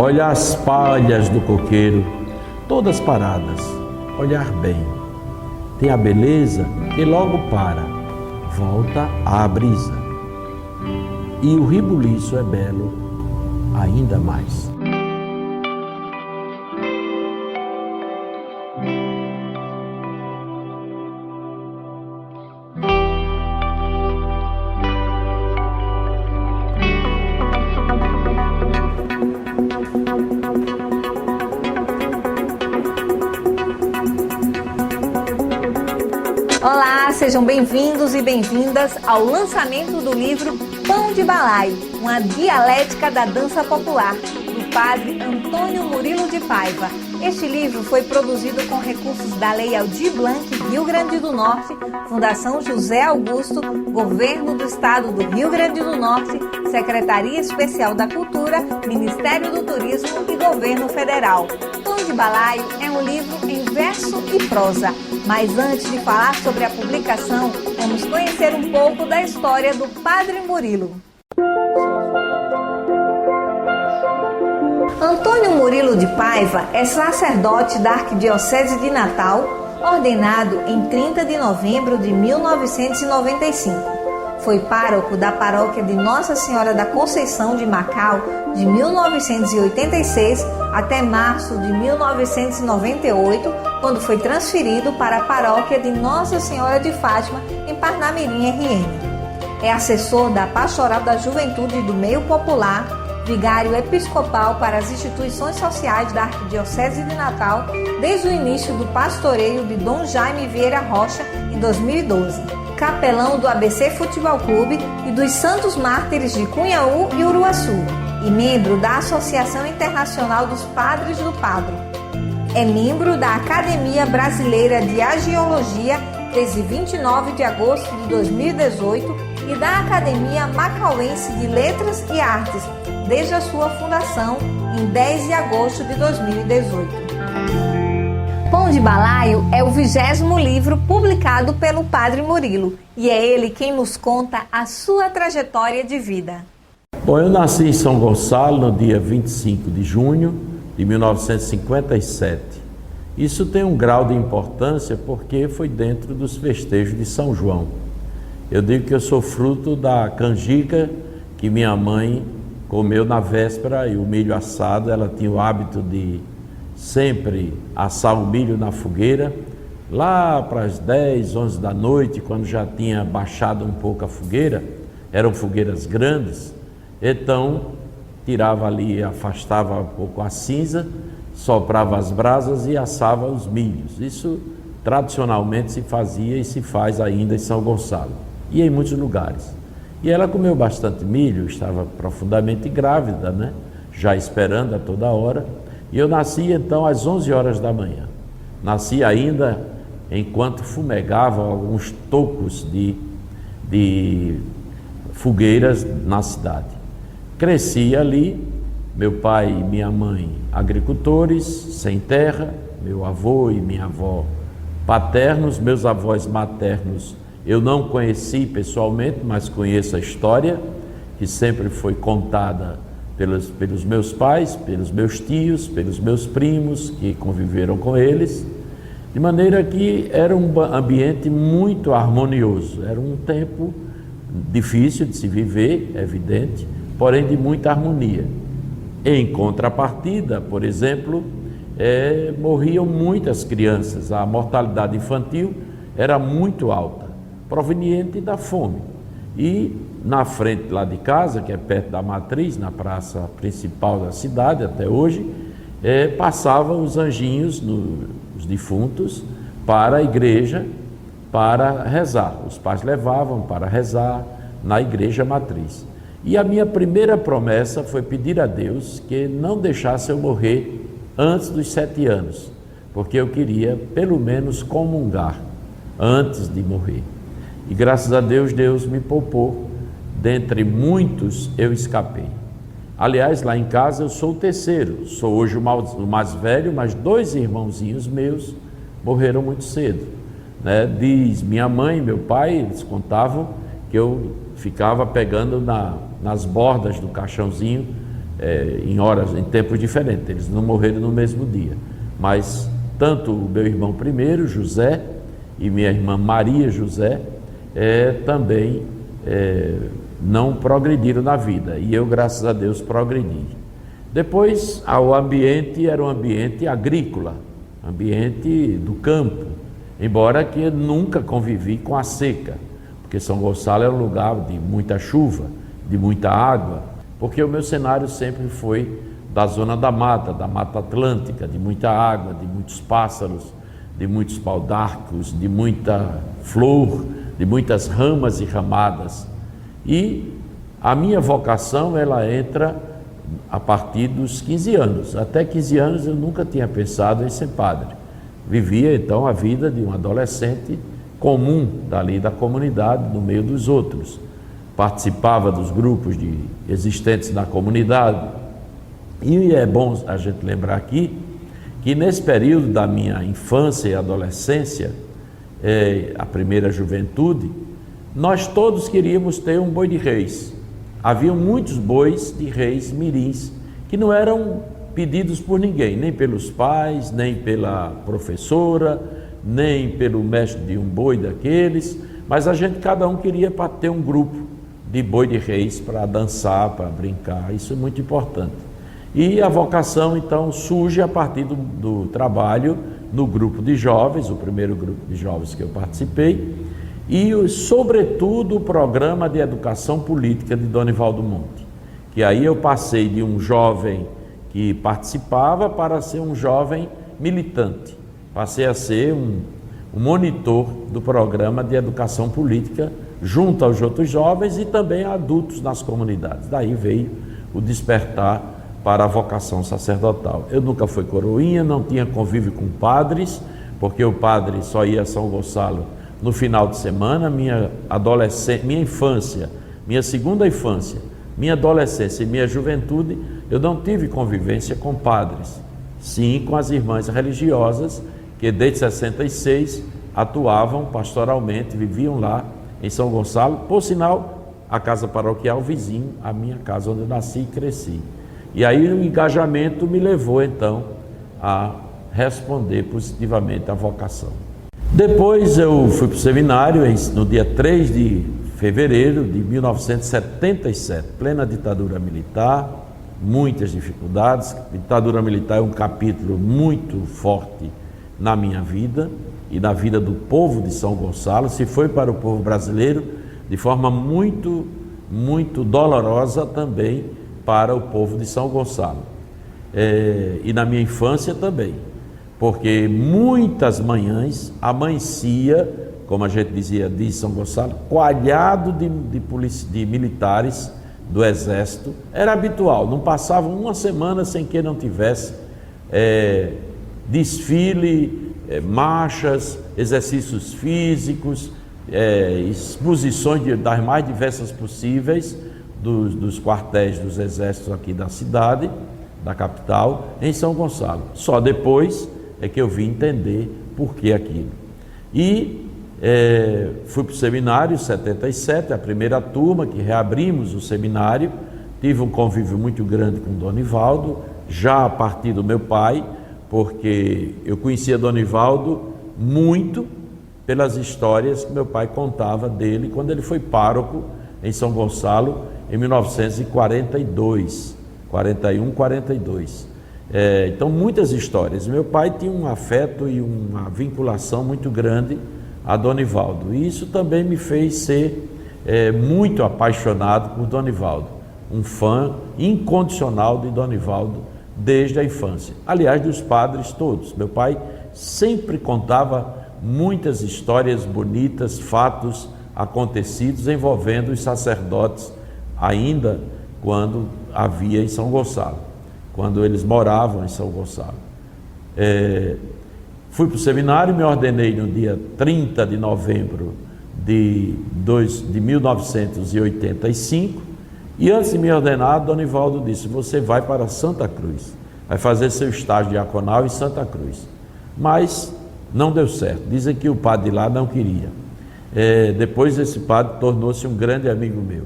Olha as palhas do coqueiro, todas paradas, olhar bem. Tem a beleza e logo para, volta à brisa. E o ribuliço é belo ainda mais. Olá, sejam bem-vindos e bem-vindas ao lançamento do livro Pão de Balaio, uma dialética da dança popular, do padre Antônio Murilo de Paiva. Este livro foi produzido com recursos da Lei Aldir Blanc, Rio Grande do Norte, Fundação José Augusto, Governo do Estado do Rio Grande do Norte, Secretaria Especial da Cultura, Ministério do Turismo e Governo Federal. Pão de Balaio é um livro em verso e prosa. Mas antes de falar sobre a publicação, vamos conhecer um pouco da história do Padre Murilo. Antônio Murilo de Paiva é sacerdote da Arquidiocese de Natal, ordenado em 30 de novembro de 1995. Foi pároco da paróquia de Nossa Senhora da Conceição de Macau de 1986 até março de 1998, quando foi transferido para a paróquia de Nossa Senhora de Fátima, em Parnamirim, RN. É assessor da Pastoral da Juventude e do Meio Popular, vigário episcopal para as instituições sociais da Arquidiocese de Natal desde o início do pastoreio de Dom Jaime Vieira Rocha, em 2012. Capelão do ABC Futebol Clube e dos Santos Mártires de Cunhaú e Uruaçu, e membro da Associação Internacional dos Padres do Padro. É membro da Academia Brasileira de Agiologia desde 29 de agosto de 2018 e da Academia Macauense de Letras e Artes desde a sua fundação em 10 de agosto de 2018. Pão de Balaio é o 20º livro publicado pelo Padre Murilo e é ele quem nos conta a sua trajetória de vida. Bom, eu nasci em São Gonçalo no dia 25 de junho de 1957. Isso tem um grau de importância porque foi dentro dos festejos de São João. Eu digo que eu sou fruto da canjica que minha mãe comeu na véspera e o milho assado. Ela tinha o hábito de sempre assar o milho na fogueira, lá para as 10, 11 da noite, quando já tinha baixado um pouco a fogueira, eram fogueiras grandes, então tirava ali, afastava um pouco a cinza, soprava as brasas e assava os milhos. Isso tradicionalmente se fazia e se faz ainda em São Gonçalo e em muitos lugares. E ela comeu bastante milho, estava profundamente grávida, né? Já esperando a toda hora. E eu nasci então às 11 horas da manhã. Nasci ainda enquanto fumegavam alguns tocos de fogueiras na cidade. Cresci ali, meu pai e minha mãe agricultores, sem terra, meu avô e minha avó paternos, meus avós maternos eu não conheci pessoalmente, mas conheço a história, que sempre foi contada pelos meus pais, pelos meus tios, pelos meus primos que conviveram com eles, de maneira que era um ambiente muito harmonioso. Era um tempo difícil de se viver, é evidente, porém de muita harmonia. Em contrapartida, por exemplo, morriam muitas crianças, a mortalidade infantil era muito alta, proveniente da fome. E na frente lá de casa, que é perto da matriz, na praça principal da cidade até hoje, passavam os anjinhos, os defuntos, para a igreja, para rezar. Os pais levavam para rezar na igreja matriz. E a minha primeira promessa foi pedir a Deus que não deixasse eu morrer antes dos 7 anos, porque eu queria pelo menos comungar antes de morrer. E graças a Deus, Deus me poupou. Dentre muitos eu escapei. Aliás, lá em casa eu sou o terceiro, sou hoje o mais velho, mas 2 irmãozinhos meus morreram muito cedo. né? Diz minha mãe e meu pai, eles contavam que eu ficava pegando nas bordas do caixãozinho em tempos diferentes. Eles não morreram no mesmo dia, mas tanto o meu irmão primeiro, José, e minha irmã Maria José também não progrediram na vida, e eu, graças a Deus, progredi. Depois, o ambiente era um ambiente agrícola, ambiente do campo, embora que eu nunca convivi com a seca, porque São Gonçalo é um lugar de muita chuva, de muita água, porque o meu cenário sempre foi da zona da Mata Atlântica, de muita água, de muitos pássaros, de muitos pau-d'arcos, de muita flor, de muitas ramas e ramadas. E a minha vocação, ela entra a partir dos 15 anos. Até 15 anos eu nunca tinha pensado em ser padre. Vivia então a vida de um adolescente comum dali da comunidade, no meio dos outros. Participava dos grupos existentes na comunidade. E é bom a gente lembrar aqui que nesse período da minha infância e adolescência, a primeira juventude, nós todos queríamos ter um boi de reis. Havia muitos bois de reis mirins que não eram pedidos por ninguém, nem pelos pais, nem pela professora, nem pelo mestre de um boi daqueles, mas cada um queria para ter um grupo de boi de reis para dançar, para brincar. Isso é muito importante. E a vocação então surge a partir do trabalho no grupo de jovens, o primeiro grupo de jovens que eu participei, e sobretudo o programa de educação política de Donivaldo Monte, que aí eu passei de um jovem que participava para ser um jovem militante, passei a ser um monitor do programa de educação política junto aos outros jovens e também a adultos nas comunidades. Daí veio o despertar para a vocação sacerdotal. Eu nunca fui coroinha, não tinha convívio com padres, porque o padre só ia a São Gonçalo no final de semana. Minha infância, minha segunda infância, minha adolescência e minha juventude, eu não tive convivência com padres, sim com as irmãs religiosas, que desde 66 atuavam pastoralmente, viviam lá em São Gonçalo, por sinal, a casa paroquial vizinho à minha casa, onde eu nasci e cresci. E aí o engajamento me levou então a responder positivamente à vocação. Depois eu fui para o seminário no dia 3 de fevereiro de 1977, plena ditadura militar, muitas dificuldades. A ditadura militar é um capítulo muito forte na minha vida e na vida do povo de São Gonçalo. Se foi para o povo brasileiro, de forma muito, muito dolorosa também para o povo de São Gonçalo. E na minha infância também, porque muitas manhãs amanhecia, como a gente diz São Gonçalo, coalhado de militares do Exército. Era habitual, não passava uma semana sem que não tivesse desfile, marchas, exercícios físicos, exposições das mais diversas possíveis dos quartéis dos exércitos aqui da cidade, da capital, em São Gonçalo. Só depois é que eu vim entender por que aquilo. E fui para o seminário em 77, a primeira turma que reabrimos o seminário. Tive um convívio muito grande com Donivaldo, já a partir do meu pai, porque eu conhecia Donivaldo muito pelas histórias que meu pai contava dele quando ele foi pároco em São Gonçalo em 1942, 41, 42. Então muitas histórias. Meu pai tinha um afeto e uma vinculação muito grande a Donivaldo, e isso também me fez ser muito apaixonado por Donivaldo, um fã incondicional de Donivaldo desde a infância, aliás, dos padres todos. Meu pai sempre contava muitas histórias bonitas, fatos acontecidos envolvendo os sacerdotes, ainda quando havia em São Gonçalo, quando eles moravam em São Gonçalo. Fui para o seminário, me ordenei no dia 30 de novembro de 1985, e antes de me ordenar, Donivaldo disse: você vai para Santa Cruz, vai fazer seu estágio diaconal em Santa Cruz. Mas Não deu certo. Dizem que o padre lá não queria. Depois esse padre tornou-se um grande amigo meu.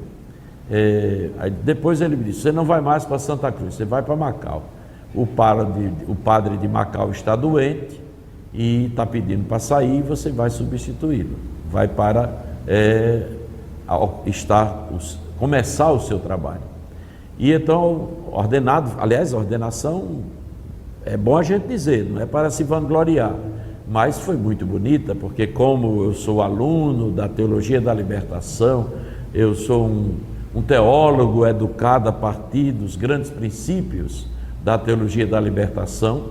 Aí depois ele me disse: você não vai mais para Santa Cruz, você vai para Macau. O padre de Macau está doente e está pedindo para sair, e você vai substituí-lo. Vai para começar o seu trabalho. E então, ordenado, aliás, a ordenação, é bom a gente dizer, não é para se vangloriar, mas foi muito bonita, porque como eu sou aluno da Teologia da Libertação, eu sou um teólogo educado a partir dos grandes princípios da Teologia da Libertação.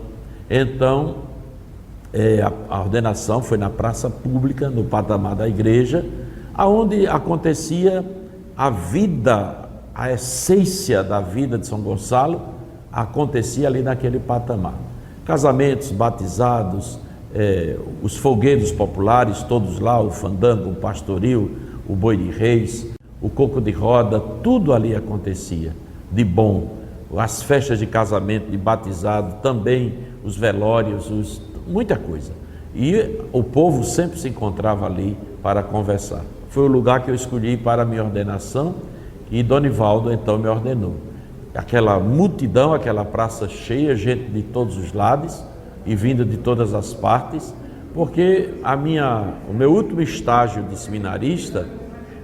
Então, a ordenação foi na praça pública, no patamar da igreja, aonde acontecia a vida, a essência da vida de São Gonçalo, acontecia ali naquele patamar. Casamentos, batizados, os folguedos populares, todos lá, o fandango, o pastoril, o boi de reis, o coco de roda, tudo ali acontecia de bom. As festas de casamento, de batizado, também os velórios, muita coisa. E o povo sempre se encontrava ali para conversar. Foi o lugar que eu escolhi para a minha ordenação, e Donivaldo então me ordenou. Aquela multidão, aquela praça cheia, gente de todos os lados e vindo de todas as partes, porque o meu último estágio de seminarista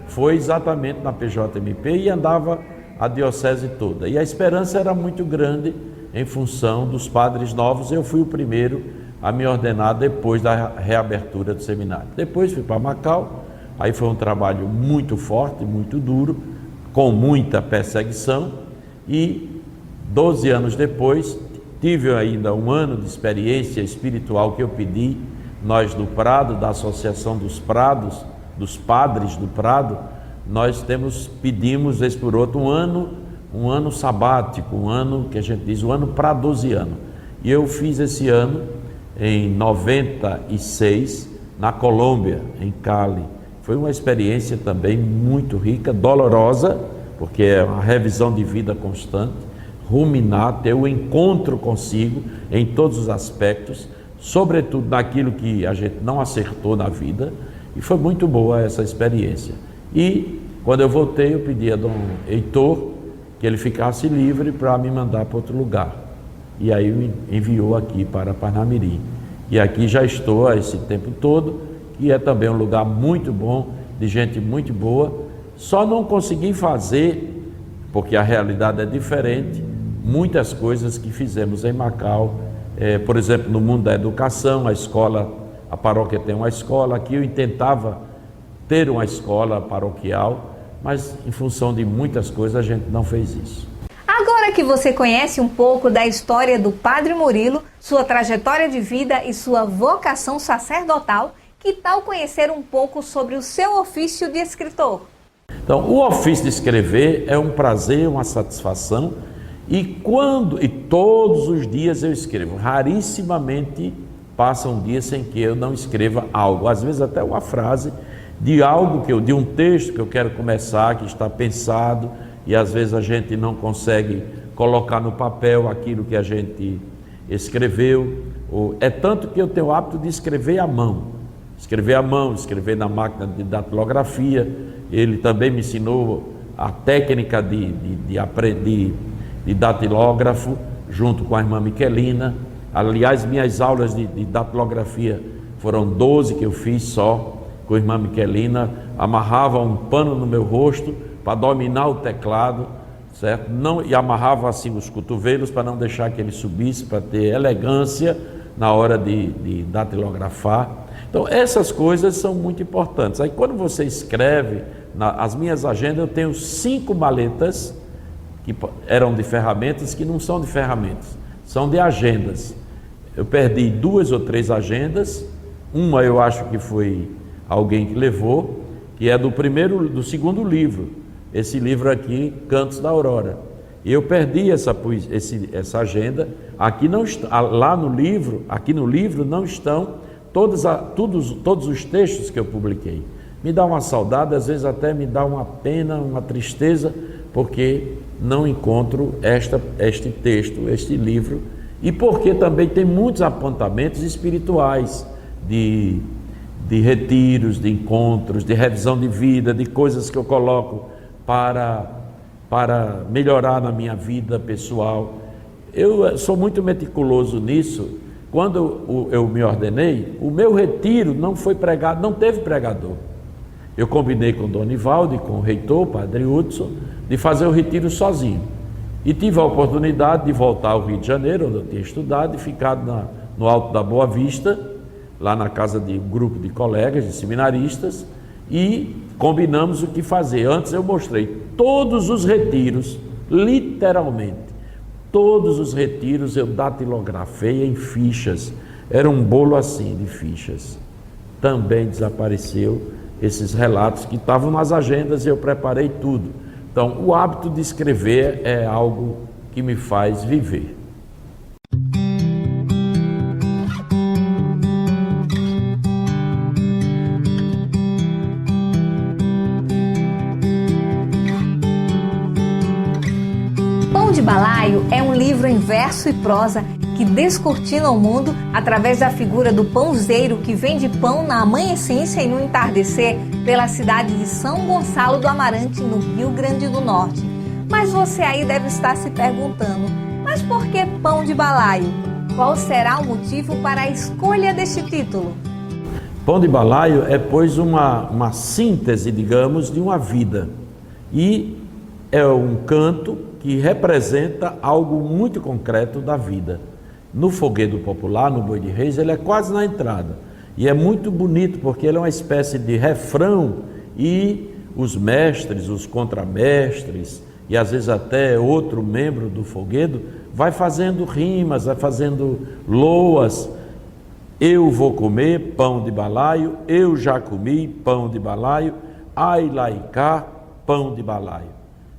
foi exatamente na PJMP, e andava a diocese toda. E a esperança era muito grande em função dos padres novos. Eu fui o primeiro a me ordenar depois da reabertura do seminário. Depois fui para Macau, aí foi um trabalho muito forte, muito duro, com muita perseguição, e 12 anos depois tive ainda um ano de experiência espiritual que eu pedi. Nós do Prado, da Associação dos Prados, dos Padres do Prado, nós pedimos vez por outro um ano sabático, um ano que a gente diz, um ano pradosiano. E eu fiz esse ano em 96 na Colômbia, em Cali. Foi uma experiência também muito rica, dolorosa, porque é uma revisão de vida constante, ruminar, ter o encontro consigo em todos os aspectos, sobretudo naquilo que a gente não acertou na vida, e foi muito boa essa experiência. E quando eu voltei, eu pedi a Dom Heitor que ele ficasse livre para me mandar para outro lugar, e aí me enviou aqui para Parnamirim, e aqui já estou há esse tempo todo, e é também um lugar muito bom, de gente muito boa. Só não consegui fazer, porque a realidade é diferente, muitas coisas que fizemos em Macau, por exemplo, no mundo da educação, a paróquia tem uma escola, aqui eu tentava ter uma escola paroquial, mas em função de muitas coisas a gente não fez isso. Agora que você conhece um pouco da história do Padre Murilo, sua trajetória de vida e sua vocação sacerdotal, que tal conhecer um pouco sobre o seu ofício de escritor? Então, o ofício de escrever é um prazer, uma satisfação, e todos os dias eu escrevo. Rarissimamente passa um dia sem que eu não escreva algo, às vezes até uma frase de de um texto que eu quero começar, que está pensado, e às vezes a gente não consegue colocar no papel aquilo que a gente escreveu. É tanto que eu tenho o hábito de escrever à mão, escrever na máquina de datilografia. Ele também me ensinou a técnica de datilógrafo, junto com a irmã Miquelina. Aliás, minhas aulas de datilografia foram 12 que eu fiz só com a irmã Miquelina. Amarrava um pano no meu rosto para dominar o teclado, certo? E amarrava assim os cotovelos para não deixar que ele subisse, para ter elegância na hora de datilografar. Então, essas coisas são muito importantes. Aí, quando você escreve, as minhas agendas, eu tenho 5 maletas que eram de ferramentas, que não são de ferramentas, são de agendas. Eu perdi 2 ou 3 agendas. Uma eu acho que foi alguém que levou, que é do segundo livro. Esse livro aqui, Cantos da Aurora. E eu perdi essa agenda. Aqui não está, aqui no livro não estão todos os textos que eu publiquei. Me dá uma saudade, às vezes até me dá uma pena, uma tristeza, porque não encontro este texto, este livro, e porque também tem muitos apontamentos espirituais, de retiros, de encontros, de revisão de vida, de coisas que eu coloco para melhorar na minha vida pessoal. Eu sou muito meticuloso nisso. Quando eu me ordenei, o meu retiro não foi pregado, não teve pregador. Eu combinei com o Donivaldo, com o reitor, o Padre Hudson, de fazer o retiro sozinho. E tive a oportunidade de voltar ao Rio de Janeiro, onde eu tinha estudado, e ficar no Alto da Boa Vista, lá na casa de um grupo de colegas, de seminaristas, e combinamos o que fazer. Antes eu mostrei todos os retiros, literalmente, todos os retiros eu datilografei em fichas. Era um bolo assim de fichas. Também desapareceu esses relatos que estavam nas agendas e eu preparei tudo. Então, o hábito de escrever é algo que me faz viver. Pão de Balaio é um livro em verso e prosa que descortina o mundo através da figura do pãozeiro que vende pão na amanhecência e no entardecer pela cidade de São Gonçalo do Amarante, no Rio Grande do Norte. Mas você aí deve estar se perguntando, mas por que Pão de Balaio? Qual será o motivo para a escolha deste título? Pão de Balaio é, pois, uma síntese, digamos, de uma vida. E é um canto que representa algo muito concreto da vida. No Foguedo Popular, no Boi de Reis, ele é quase na entrada. E é muito bonito porque ele é uma espécie de refrão e os mestres, os contramestres e às vezes até outro membro do Foguedo vai fazendo rimas, vai fazendo loas. Eu vou comer pão de balaio, eu já comi pão de balaio, ai lá e cá, pão de balaio.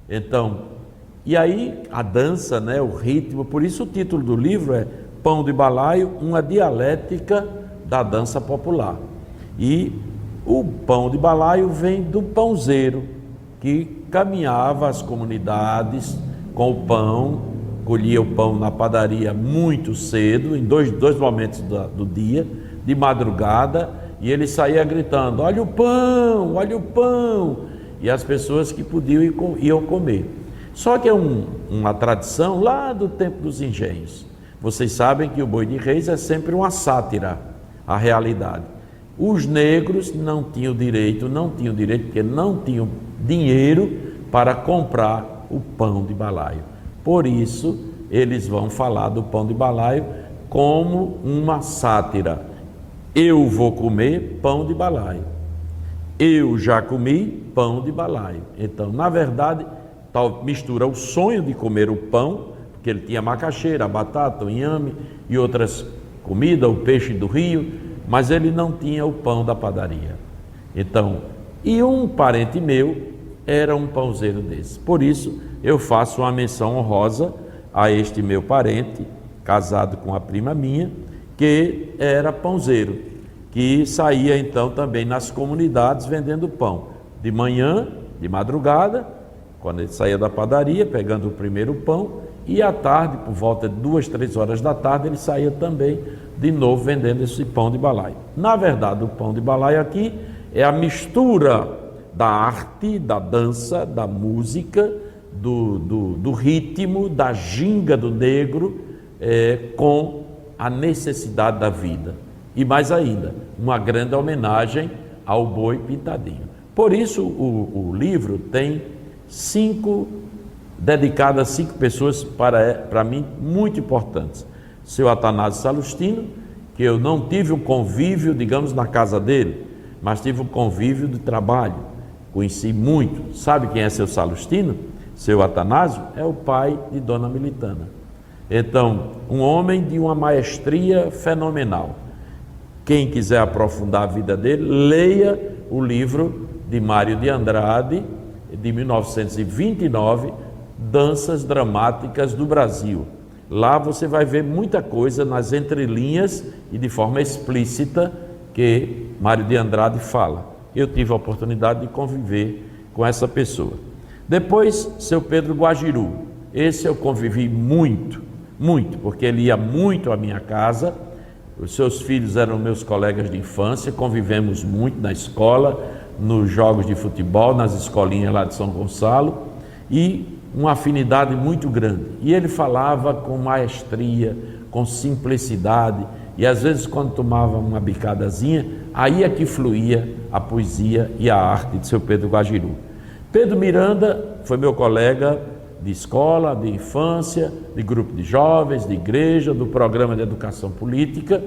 Então, e aí a dança, né, o ritmo, por isso o título do livro é Pão de Balaio, uma dialética da dança popular. E o pão de balaio vem do pãozeiro, que caminhava às comunidades com o pão, colhia o pão na padaria muito cedo, em dois momentos do dia, de madrugada, e ele saía gritando, olha o pão, olha o pão, e as pessoas que podiam iam comer. Só que é uma tradição lá do tempo dos engenhos. Vocês sabem que o Boi de Reis é sempre uma sátira à realidade. Os negros não tinham direito porque não tinham dinheiro para comprar o pão de balaio. Por isso, eles vão falar do pão de balaio como uma sátira. Eu vou comer pão de balaio. Eu já comi pão de balaio. Então, na verdade, mistura o sonho de comer o pão, porque ele tinha macaxeira, batata, o inhame e outras comidas, o peixe do rio, mas ele não tinha o pão da padaria. Então, e um parente meu era um pãozeiro desse. Por isso, eu faço uma menção honrosa a este meu parente, casado com a prima minha, que era pãozeiro, que saía então também nas comunidades vendendo pão, de manhã, de madrugada, quando ele saía da padaria, pegando o primeiro pão, e à tarde, por volta de 2, 3 horas da tarde, ele saía também de novo vendendo esse pão de balaio. Na verdade, o pão de balaio aqui é a mistura da arte, da dança, da música, do ritmo, da ginga do negro, com a necessidade da vida. E mais ainda, uma grande homenagem ao boi pintadinho. Por isso, o livro tem dedicado a 5 pessoas, para mim, muito importantes. Seu Atanásio Salustino, que eu não tive um convívio, digamos, na casa dele, mas tive um convívio de trabalho, conheci muito. Sabe quem é seu Salustino? Seu Atanásio é o pai de Dona Militana. Então, um homem de uma maestria fenomenal. Quem quiser aprofundar a vida dele, leia o livro de Mário de Andrade, de 1929, Danças Dramáticas do Brasil. Lá você vai ver muita coisa nas entrelinhas e de forma explícita que Mário de Andrade fala. Eu tive a oportunidade de conviver com essa pessoa. Depois, seu Pedro Guajiru. Esse eu convivi muito, porque ele ia muito à minha casa, Os seus filhos eram meus colegas de infância, convivemos muito na escola, nos jogos de futebol, nas escolinhas lá de São Gonçalo, e uma afinidade muito grande. E ele falava com maestria, com simplicidade, e às vezes quando tomava uma bicadazinha, aí é que fluía a poesia e a arte de seu Pedro Guajiru. Pedro Miranda foi meu colega de escola, de infância, de grupo de jovens, de igreja, do programa de educação política,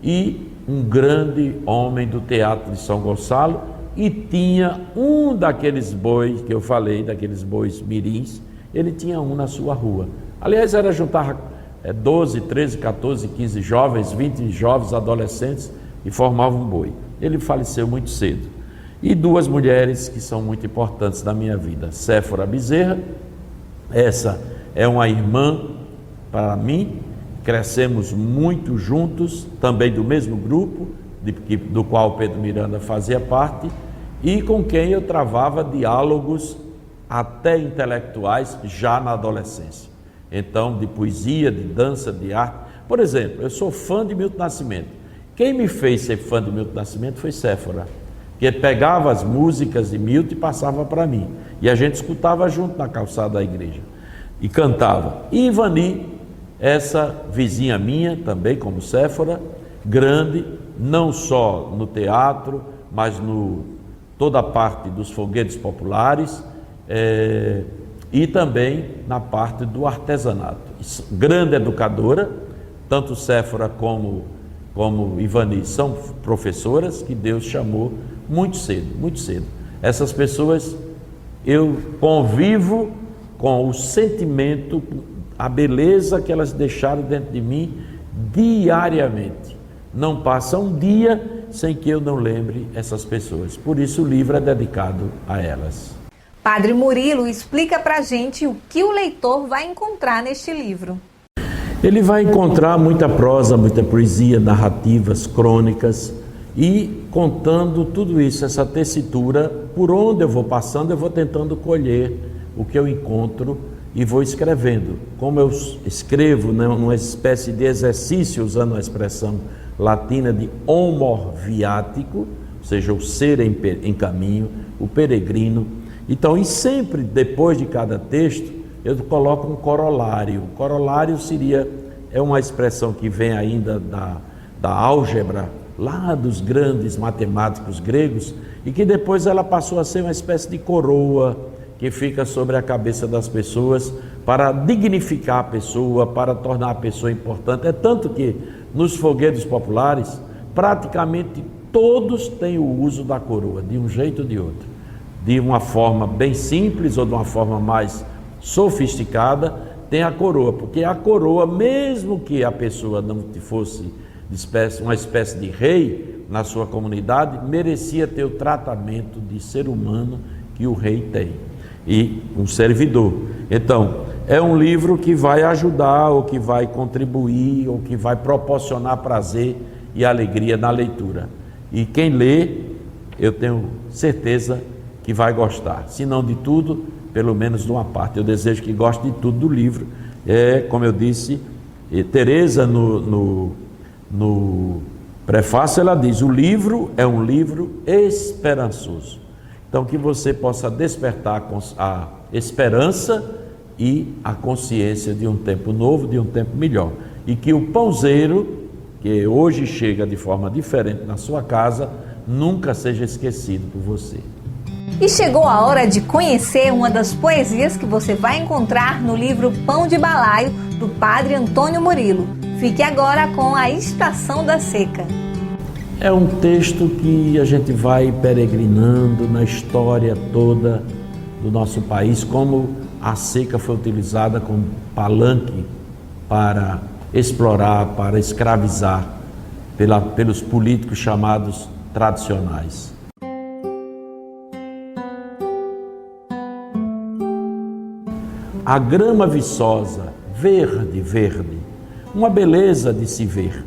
e um grande homem do Teatro de São Gonçalo, e tinha um daqueles bois que eu falei, daqueles bois mirins, ele tinha um na sua rua. Aliás, era juntar 12, 13, 14, 15 jovens, 20 jovens, adolescentes, e formavam um boi. Ele faleceu muito cedo. E duas mulheres que são muito importantes na minha vida, Séfora Bezerra, essa é uma irmã para mim, crescemos muito juntos, também do mesmo grupo, do qual Pedro Miranda fazia parte, e com quem eu travava diálogos até intelectuais já na adolescência. Então, de poesia, de dança, de arte. Por exemplo, eu sou fã de Milton Nascimento. Quem me fez ser fã de Milton Nascimento foi Séfora, que pegava as músicas de Milton e passava para mim. E a gente escutava junto na calçada da igreja e cantava. E Ivani, essa vizinha minha, também como Séfora, grande, não só no teatro, mas toda a parte dos foguetes populares, e também na parte do artesanato. Grande educadora, tanto Séfora como Ivani são professoras que Deus chamou muito cedo, muito cedo. Essas pessoas, eu convivo com o sentimento, a beleza que elas deixaram dentro de mim diariamente. Não passa um dia sem que eu não lembre essas pessoas. Por isso o livro é dedicado a elas. Padre Murilo, explica pra gente o que o leitor vai encontrar neste livro. Ele vai encontrar muita prosa, muita poesia, narrativas, crônicas, e contando tudo isso, essa tessitura, por onde eu vou passando, eu vou tentando colher o que eu encontro e vou escrevendo. Como eu escrevo, né, numa espécie de exercício, usando a expressão latina de homo viático, ou seja, o ser em caminho, o peregrino. Então, e sempre depois de cada texto, eu coloco um corolário. O corolário é uma expressão que vem ainda da álgebra, lá dos grandes matemáticos gregos, e que depois ela passou a ser uma espécie de coroa que fica sobre a cabeça das pessoas para dignificar a pessoa, para tornar a pessoa importante. É tanto que nos foguetes populares, praticamente todos têm o uso da coroa, de um jeito ou de outro. De uma forma bem simples ou de uma forma mais sofisticada, tem a coroa, porque a coroa, mesmo que a pessoa não fosse uma espécie de rei na sua comunidade, merecia ter o tratamento de ser humano que o rei tem, e um servidor. Então, é um livro que vai ajudar, ou que vai contribuir, ou que vai proporcionar prazer e alegria na leitura. E quem lê, eu tenho certeza que vai gostar, se não de tudo, pelo menos de uma parte. Eu desejo que goste de tudo do livro. Como eu disse, Teresa no prefácio ela diz: o livro é um livro esperançoso. Então, que você possa despertar a esperança e a consciência de um tempo novo, de um tempo melhor. E que o pãozeiro, que hoje chega de forma diferente na sua casa, nunca seja esquecido por você. E chegou a hora de conhecer uma das poesias que você vai encontrar no livro Pão de Balaio, do Padre Antônio Murilo. Fique agora com A Estação da Seca. É um texto que a gente vai peregrinando na história toda do nosso país, como a seca foi utilizada como palanque para explorar, para escravizar pelos políticos chamados tradicionais. A grama viçosa, verde, verde, uma beleza de se ver,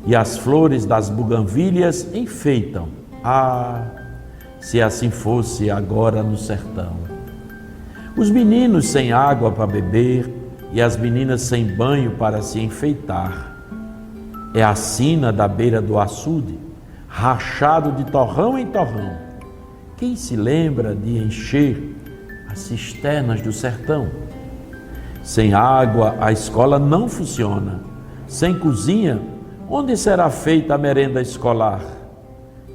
e as flores das buganvílias enfeitam. Ah, se assim fosse agora no sertão. Os meninos sem água para beber e as meninas sem banho para se enfeitar. é a sina da beira do açude, rachado de torrão em torrão. Quem se lembra de encher as cisternas do sertão? Sem água, a escola não funciona. Sem cozinha, onde será feita a merenda escolar?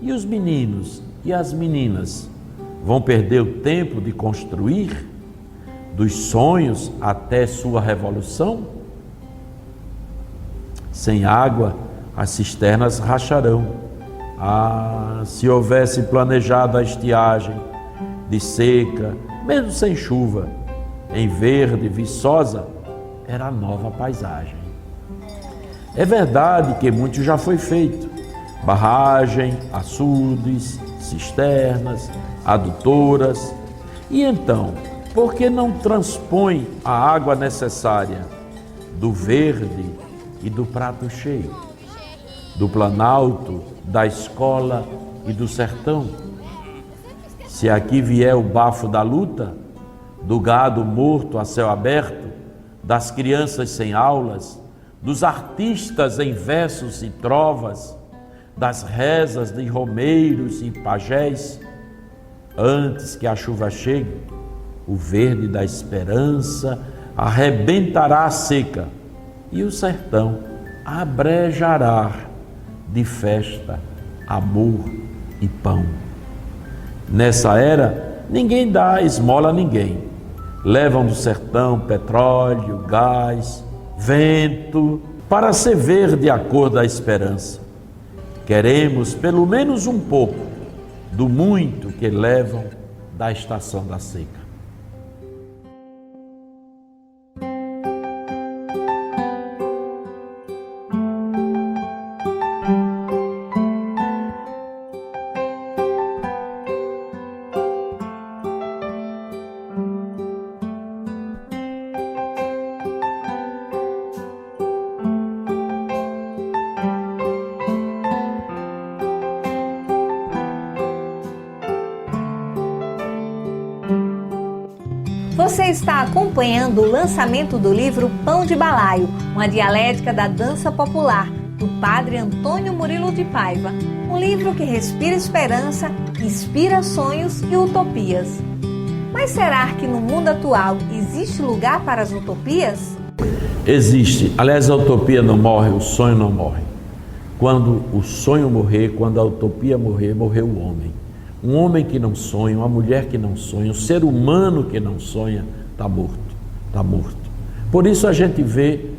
E os meninos e as meninas vão perder o tempo de construir, dos sonhos até sua revolução? Sem água, as cisternas racharão. Ah, se houvesse planejado a estiagem de seca, mesmo sem chuva, em verde, viçosa, era a nova paisagem. É verdade que muito já foi feito. Barragem, açudes, cisternas, adutoras. E então, por que não transpõe a água necessária do verde e do prato cheio, do planalto, da escola e do sertão? Se aqui vier o bafo da luta, do gado morto a céu aberto, das crianças sem aulas, dos artistas em versos e trovas, das rezas de romeiros e pajés, antes que a chuva chegue, o verde da esperança arrebentará a seca e o sertão abrejará de festa, amor e pão. Nessa era, ninguém dá esmola a ninguém. Levam do sertão petróleo, gás, vento, para ser verde a cor da esperança. Queremos pelo menos um pouco do muito que levam da estação da seca. Você está acompanhando o lançamento do livro Pão de Balaio, uma dialética da dança popular, do padre Antônio Murilo de Paiva. Um livro que respira esperança, inspira sonhos e utopias. Mas será que no mundo atual existe lugar para as utopias? Existe. Aliás, a utopia não morre, o sonho não morre. Quando o sonho morrer, quando a utopia morrer, morreu o homem. Um homem que não sonha, uma mulher que não sonha, um ser humano que não sonha, está morto, está morto. Por isso a gente vê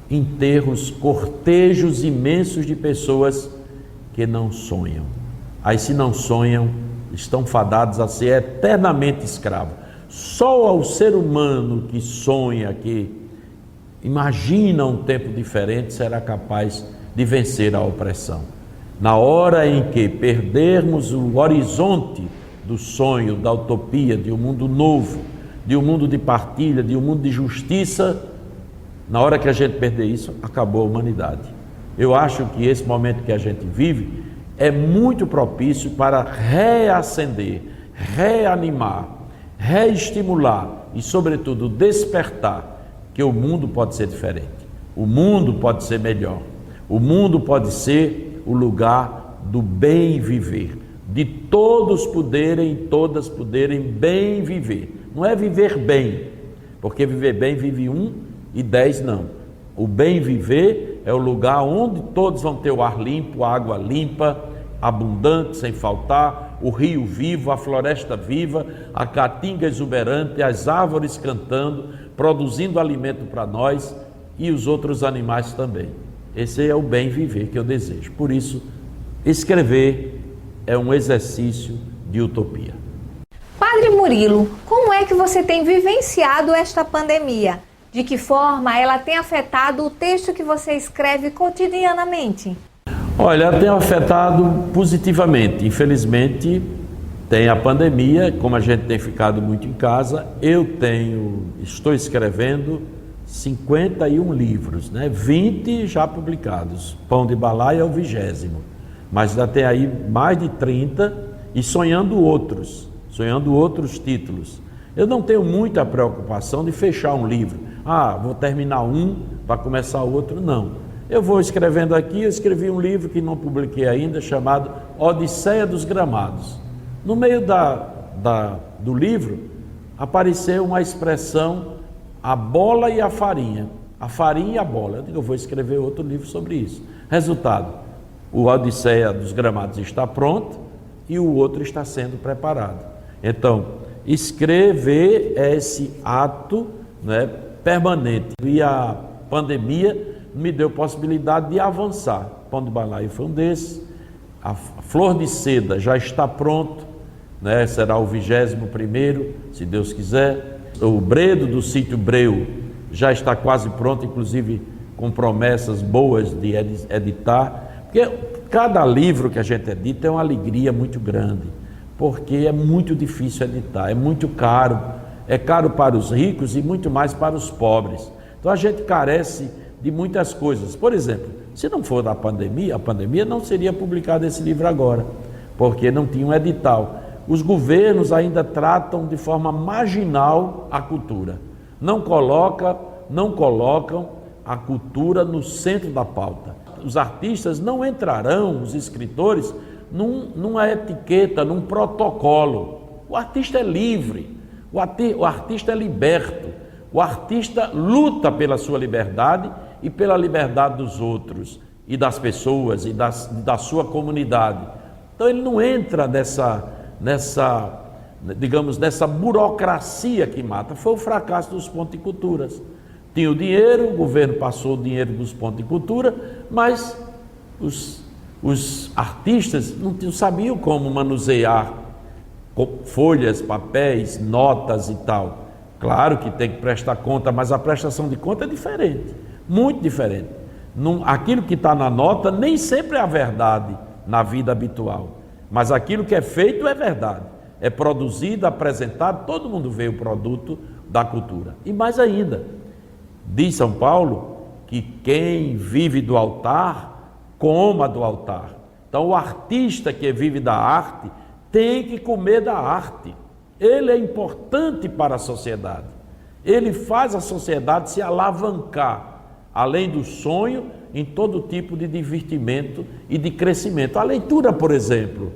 enterros, cortejos imensos de pessoas que não sonham. Aí se não sonham, estão fadados a ser eternamente escravos. Só ao ser humano que sonha, que imagina um tempo diferente, será capaz de vencer a opressão. Na hora em que perdermos o horizonte do sonho, da utopia, de um mundo novo, de um mundo de partilha, de um mundo de justiça, na hora que a gente perder isso, acabou a humanidade. Eu acho que esse momento que a gente vive é muito propício para reacender, reanimar, reestimular e, sobretudo, despertar que o mundo pode ser diferente, o mundo pode ser melhor, o mundo pode ser o lugar do bem viver, de todos poderem, todas poderem bem viver. Não é viver bem, porque viver bem vive 1 e 10 não. O bem viver é o lugar onde todos vão ter o ar limpo, a água limpa, abundante, sem faltar, o rio vivo, a floresta viva, a caatinga exuberante, as árvores cantando, produzindo alimento para nós e os outros animais também. Esse é o bem viver que eu desejo. Por isso, escrever é um exercício de utopia. Padre Murilo, como é que você tem vivenciado esta pandemia? De que forma ela tem afetado o texto que você escreve cotidianamente? Olha, tem afetado positivamente. Infelizmente, tem a pandemia, como a gente tem ficado muito em casa, estou escrevendo 51 livros, 20 já publicados. Pão de Balaio é o 20º, mas ainda tem aí mais de 30 e sonhando outros títulos. Eu não tenho muita preocupação de fechar um livro. Vou terminar um para começar outro, não. Eu vou escrevendo aqui, eu escrevi um livro que não publiquei ainda, chamado Odisseia dos Gramados. No meio do livro, apareceu uma expressão, a bola e a farinha e a bola. Eu digo, eu vou escrever outro livro sobre isso. Resultado, o Odisseia dos Gramados está pronto e o outro está sendo preparado. Então, escrever é esse ato, né, permanente. E a pandemia me deu possibilidade de avançar. Pão de Balaio foi um desses. A Flor de Seda já está pronto, né? Será o 21º, se Deus quiser. O Bredo do Sítio Breu já está quase pronto, inclusive com promessas boas de editar. Porque cada livro que a gente edita é uma alegria muito grande, porque é muito difícil editar, é muito caro. É caro para os ricos e muito mais para os pobres. Então a gente carece de muitas coisas. Por exemplo, se não for da pandemia, a pandemia não seria publicado esse livro agora, porque não tinha um edital. Os governos ainda tratam de forma marginal a cultura. Não colocam a cultura no centro da pauta. Os artistas não entrarão, os escritores, numa etiqueta, num protocolo. O artista é livre, o artista é liberto, o artista luta pela sua liberdade e pela liberdade dos outros e das pessoas e da sua comunidade. Então ele não entra nessa burocracia que mata. Foi o fracasso dos pontos de culturas. Tinha o dinheiro, o governo passou o dinheiro dos pontos de cultura, mas os artistas não sabiam como manusear folhas, papéis, notas e tal. Claro que tem que prestar conta, mas a prestação de conta é diferente, muito diferente. Aquilo que está na nota nem sempre é a verdade na vida habitual, mas aquilo que é feito é verdade, é produzido, apresentado, todo mundo vê o produto da cultura. E mais ainda, diz São Paulo que quem vive do altar, coma do altar. Então o artista que vive da arte tem que comer da arte. Ele é importante para a sociedade. Ele faz a sociedade se alavancar, além do sonho, em todo tipo de divertimento e de crescimento. A leitura, por exemplo,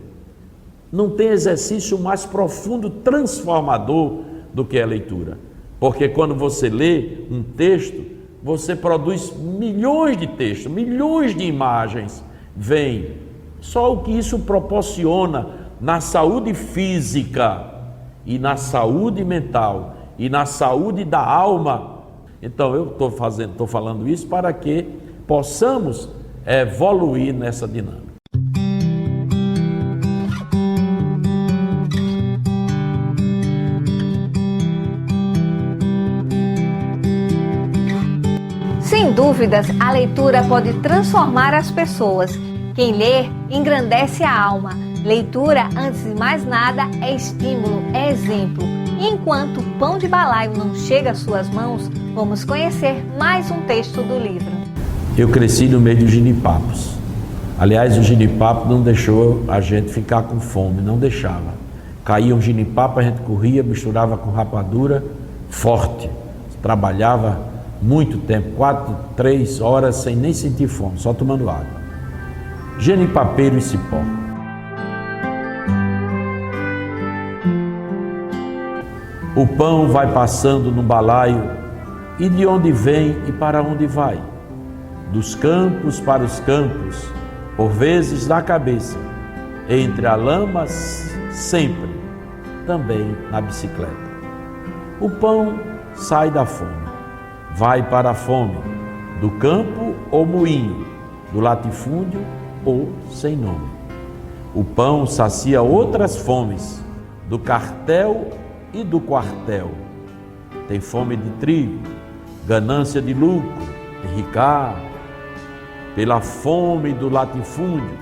não tem exercício mais profundo, transformador do que a leitura. Porque quando você lê um texto, você produz milhões de textos, milhões de imagens. Vem. Só o que isso proporciona na saúde física e na saúde mental e na saúde da alma. Então eu estou falando isso para que possamos evoluir nessa dinâmica. Sem dúvidas, a leitura pode transformar as pessoas. Quem lê engrandece a alma. Leitura, antes de mais nada, é estímulo, é exemplo. E enquanto o Pão de Balaio não chega às suas mãos, vamos conhecer mais um texto do livro. Eu cresci no meio dos ginipapos. Aliás, o ginipapo não deixou a gente ficar com fome, não deixava. Caía um ginipapo, a gente corria, misturava com rapadura, forte. Trabalhava muito tempo, 4, 3 horas sem nem sentir fome, só tomando água. Genipapeiro e cipó. O pão vai passando no balaio, e de onde vem e para onde vai? Dos campos para os campos, por vezes na cabeça, entre a lama sempre, também na bicicleta. O pão sai da fome, vai para a fome, do campo ou moinho, do latifúndio ou sem nome. O pão sacia outras fomes, do cartel e do quartel. Tem fome de trigo, ganância de lucro, enricar, pela fome do latifúndio,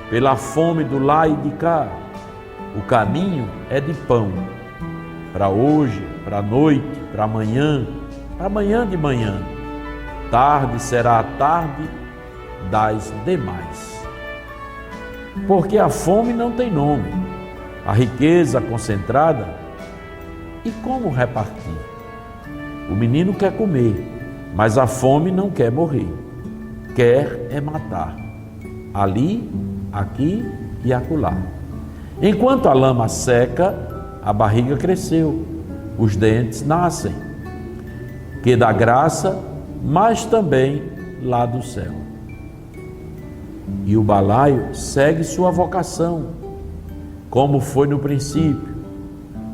pela fome do lá e de cá. O caminho é de pão, para hoje, para a noite, para amanhã de manhã. Tarde será a tarde das demais. Porque a fome não tem nome, a riqueza concentrada. E como repartir? O menino quer comer, mas a fome não quer morrer. quer é matar, ali, aqui e acolá. Enquanto a lama seca, a barriga cresceu, os dentes nascem, que dá graça, mas também lá do céu. E o balaio segue sua vocação, como foi no princípio,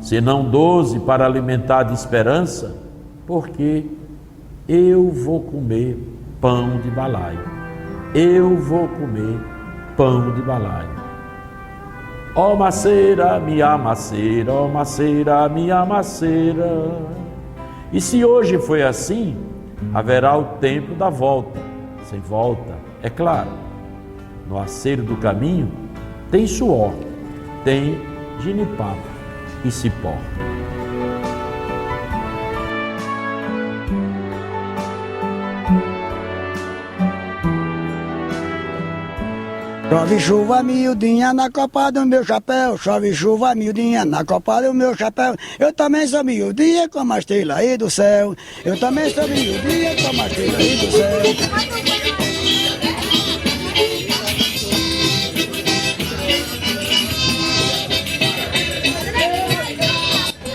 senão 12 para alimentar de esperança, porque eu vou comer pão de balaio. Eu vou comer pão de balaio. Ó maceira, minha maceira, ó maceira, minha maceira. E se hoje foi assim, haverá o tempo da volta. Sem volta, é claro. No aceiro do caminho tem suor, tem genipapo e cipó. Chove chuva miudinha na copa do meu chapéu, chove chuva miudinha na copa do meu chapéu. Eu também sou miudinha como a estrela aí do céu. Eu também sou miudinha como a estrela aí do céu.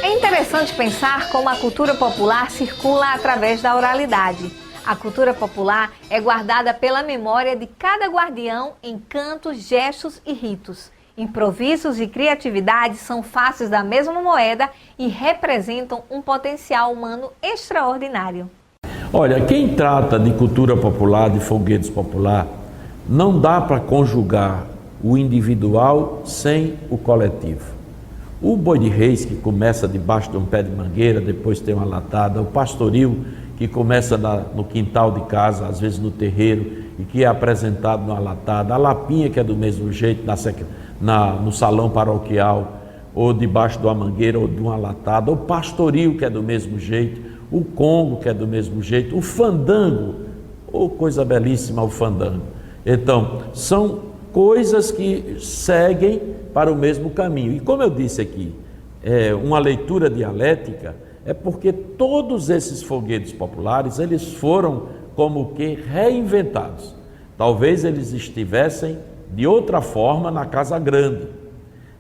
É interessante pensar como a cultura popular circula através da oralidade. A cultura popular é guardada pela memória de cada guardião em cantos, gestos e ritos. Improvisos e criatividade são faces da mesma moeda e representam um potencial humano extraordinário. Olha, quem trata de cultura popular, de folguedos popular, não dá para conjugar o individual sem o coletivo. O boi de reis, que começa debaixo de um pé de mangueira, depois tem uma latada, o pastoril, que começa no quintal de casa, às vezes no terreiro, e que é apresentado numa latada, a lapinha, que é do mesmo jeito, no salão paroquial, ou debaixo de uma mangueira, ou de uma latada, o pastoril, que é do mesmo jeito, o congo, que é do mesmo jeito, o fandango, coisa belíssima o fandango. Então, são coisas que seguem para o mesmo caminho. E como eu disse aqui, uma leitura dialética, é porque todos esses folguedos populares, eles foram como que reinventados. Talvez eles estivessem de outra forma na Casa Grande,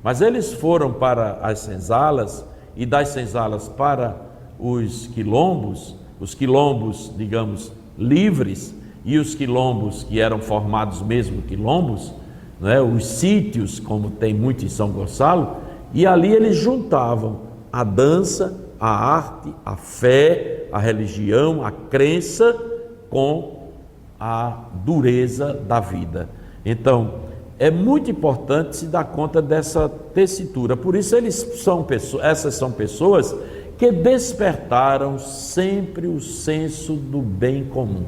mas eles foram para as senzalas e das senzalas para os quilombos, digamos, livres, e os quilombos que eram formados mesmo quilombos, né, os sítios, como tem muito em São Gonçalo, e ali eles juntavam a dança, a arte, a fé, a religião, a crença com a dureza da vida. Então, é muito importante se dar conta dessa tessitura. Por isso essas são pessoas que despertaram sempre o senso do bem comum.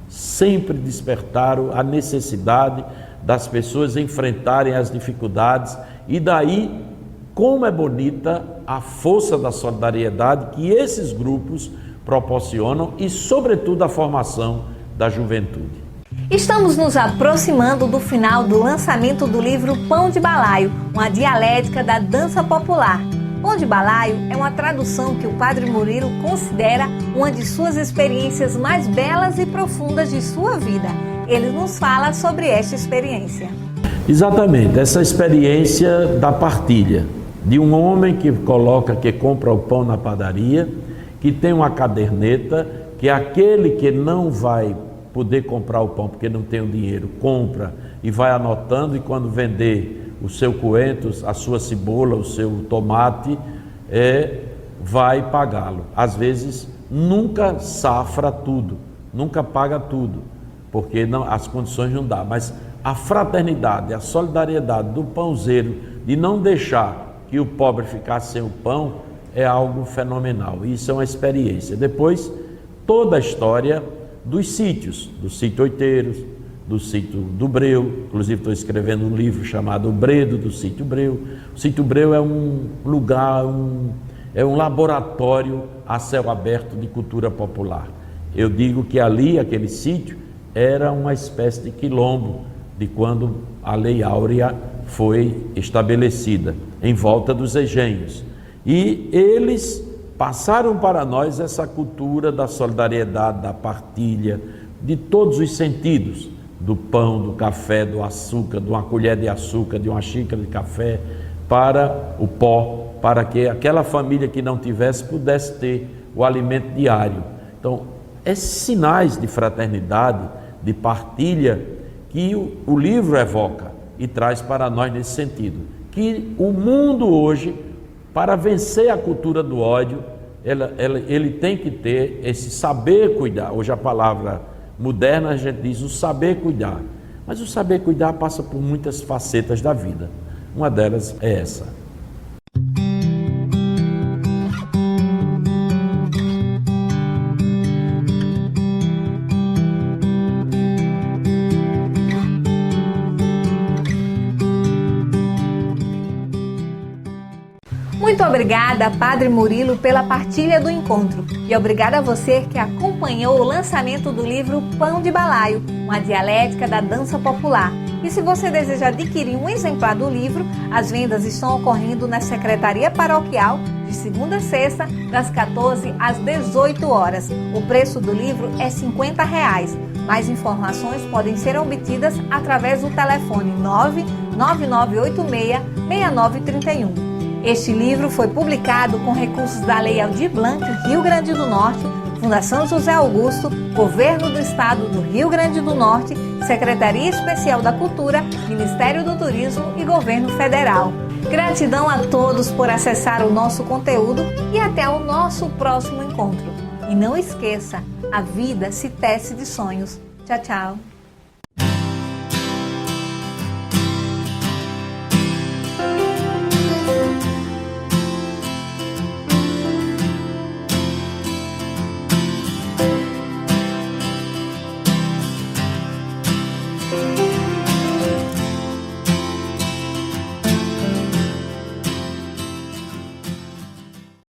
Sempre despertaram a necessidade das pessoas enfrentarem as dificuldades, e daí como é bonita a força da solidariedade que esses grupos proporcionam e, sobretudo, a formação da juventude. Estamos nos aproximando do final do lançamento do livro Pão de Balaio, uma dialética da dança popular. Pão de Balaio é uma tradução que o Padre Murilo considera uma de suas experiências mais belas e profundas de sua vida. Ele nos fala sobre esta experiência. Exatamente, essa experiência da partilha, de um homem que compra o pão na padaria, que tem uma caderneta, que aquele que não vai poder comprar o pão porque não tem o dinheiro, compra e vai anotando, e quando vender o seu coentro, a sua cebola, o seu tomate, vai pagá-lo. Às vezes nunca safra tudo, nunca paga tudo, porque as condições não dão, mas a fraternidade, a solidariedade do pãozeiro, de não deixar que o pobre ficasse sem o pão, é algo fenomenal. Isso é uma experiência. Depois, toda a história dos sítios, do sítio Oiteiros, do sítio do Breu. Inclusive estou escrevendo um livro chamado O Bredo do sítio Breu. O sítio Breu é um lugar, é um laboratório a céu aberto de cultura popular. Eu digo que ali, aquele sítio, era uma espécie de quilombo de quando a Lei Áurea foi estabelecida, em volta dos engenhos. E eles passaram para nós essa cultura da solidariedade, da partilha, de todos os sentidos, do pão, do café, do açúcar, de uma colher de açúcar, de uma xícara de café, para o pó, para que aquela família que não tivesse pudesse ter o alimento diário. Então, esses sinais de fraternidade, de partilha, que o livro evoca e traz para nós nesse sentido. Que o mundo hoje, para vencer a cultura do ódio, ele tem que ter esse saber cuidar. Hoje a palavra moderna a gente diz o saber cuidar. Mas o saber cuidar passa por muitas facetas da vida. Uma delas é essa. Muito obrigada, Padre Murilo, pela partilha do encontro. E obrigada a você que acompanhou o lançamento do livro Pão de Balaio, uma dialética da dança popular. E se você deseja adquirir um exemplar do livro, as vendas estão ocorrendo na Secretaria Paroquial de segunda a sexta, das 14 às 18 horas. O preço do livro é R$ 50. Mais informações podem ser obtidas através do telefone 99986-6931. Este livro foi publicado com recursos da Lei Aldir Blanc, Rio Grande do Norte, Fundação José Augusto, Governo do Estado do Rio Grande do Norte, Secretaria Especial da Cultura, Ministério do Turismo e Governo Federal. Gratidão a todos por acessar o nosso conteúdo e até o nosso próximo encontro. E não esqueça, a vida se tece de sonhos. Tchau, tchau.